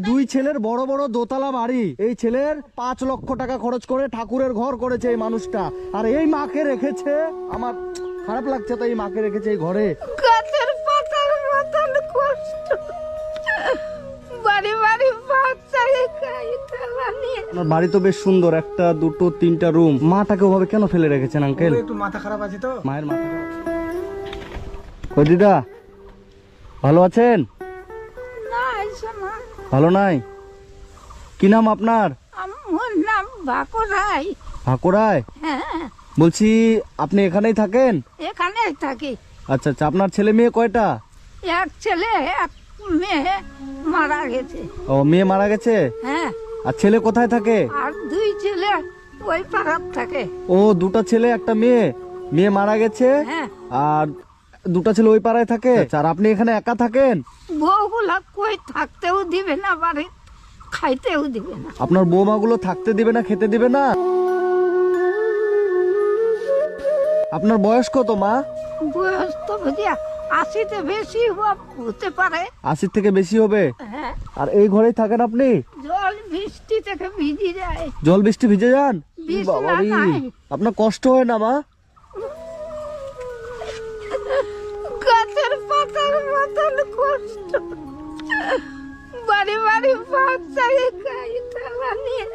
দুই ছেলের বড় বড় দোতলা বাড়ি, এই ছেলের 5 লক্ষ টাকা খরচ করে ঠাকুরের ঘর করেছে এই মানুষটা, আর এই মাকে রেখেছে। আমার খারাপ লাগছে তো, এই মাকে রেখেছে এই ঘরে। গাছের পাতার মতন কষ্ট, বাড়ি বাড়ি বাচ্চাকে খাইতে নিয়ে। আপনার বাড়ি তো বেশ সুন্দর, 1 2 3টা রুম। মাটাকে ওভাবে কেন ফেলে রেখেছেন আঙ্কেল? একটু মাথা খারাপ আছে তো। মায়ের মাথা খারাপ। ওই দিদা ভালো আছেন? না এসো না, ভালো নাই? কি নাম আপনার? আমার নাম বাকরাই। ভাকুরায়? হ্যাঁ, বলছি আপনি এখানেই থাকেন? এখানেই থাকি। আচ্ছা আচ্ছা, আপনার ছেলে মেয়ে কয়টা? এক ছেলে এক মেয়ে মারা গেছে। ও, মেয়ে মারা গেছে। হ্যাঁ, আর ছেলে কোথায় থাকে? আর দুই ছেলে ওই পাড়ার থাকে। ও, 2টা ছেলে 1টা মেয়ে। মেয়ে মারা গেছে হ্যাঁ, আর 2টা ছেলে ওই পাড়ায় থাকে। আর আপনি এখানে একা থাকেন? বউগুলা কই থাকতেও দিবে না, বাড়ি খাইতেও দিবে না। আপনার বৌমাগুলো থাকতে দিবে না, খেতে দিবে না? আপনার বয়স কত মা? বয়স তো বুঝিয়া 80-তে বেশি হতে পারে। 80 থেকে বেশি হবে। হ্যাঁ, আর এই ঘরেই থাকেন আপনি? জল বৃষ্টি থেকে ভিজে যায়। জল বৃষ্টি ভিজে যান? বিছানা বাবারে, নাই। আপনার কষ্ট হয় না মা? গাছের পাতার মতন কষ্ট, বাড়ি বাড়ি বাচ্চাকে খাইতে নিয়ে।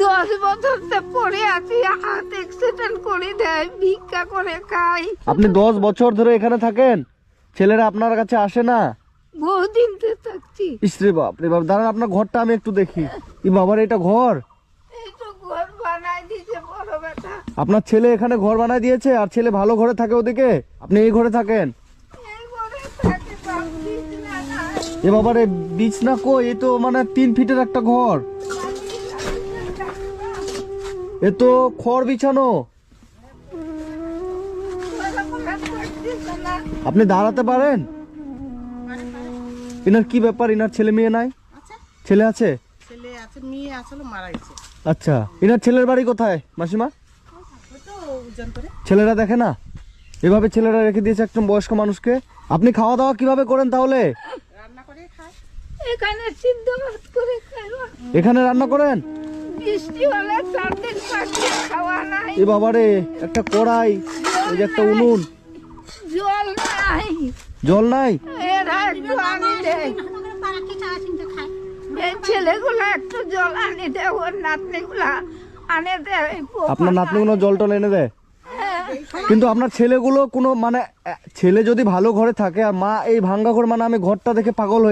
10 বছর তো পড়ে আছি, হাত অ্যাক্সিডেন্ট করে দেয়, ভিক্ষা করে খাই। আপনি 10 বছর ধরে এখানে থাকেন, ছেলেরা আপনার কাছে আসে না? বহুদিন তো থাকছি। ইসরে বাপ রে বাপ, দাঁড়ান আপনার ঘরটা আমি একটু দেখি। ই বাবার, এটা ঘর? এই তো ঘর বানাই দিছে বড় বেটা। আপনার ছেলে এখানে ঘর বানায় দিয়েছে, আর ছেলে ভালো ঘরে থাকে ওদিকে, আপনি এই ঘরে থাকেন? এই ঘরে থাকে, সব বিছানা নাই। এ বাবার, এ বিছনা কই? এ তো মানে 3 ফিটের একটা ঘর, এ তো খড় বিছানো। আপনি দাঁড়াতে পারেন? ইনার কি ব্যাপার? ইনার ছেলে মেয়ে নাই? ছেলে আছে? ছেলে আছে, মেয়ে আসলে মারা গেছে। আচ্ছা, ইনার ছেলের বাড়ি কোথায় মাসিমা? তো ওজন করে ছেলেরা দেখে না? এভাবে ছেলেরা রেখে দিয়েছে একজন বয়স্ক মানুষকে। আপনি খাওয়া দাওয়া কিভাবে করেন তাহলে? রান্না করে খায়। এখানে সিদ্ধ ভাত করে খাওয়া, এখানে রান্না করেন? বৃষ্টি হলে 4 দিন 5 দিন খাওয়া নাই। এ বাবারে, একটা কড়াই, এই যে একটা উনুন, জল নাই। জল নাই? এরা একটু আনি দেয়, এই ছেলেগুলা একটু জল আনি দেয়, ওর নাতনিগুলা আনে দেয়। আপনার নাতনিগুলো জল টল এনে দেয়? হ্যাঁ, কিন্তু আপনার ছেলেগুলো কোনো মানে ছেলে যদি ভালো ঘরে থাকে, আর মা এই ভাঙ্গা ঘর, মানে আমি ঘরটা দেখে পাগল হয়ে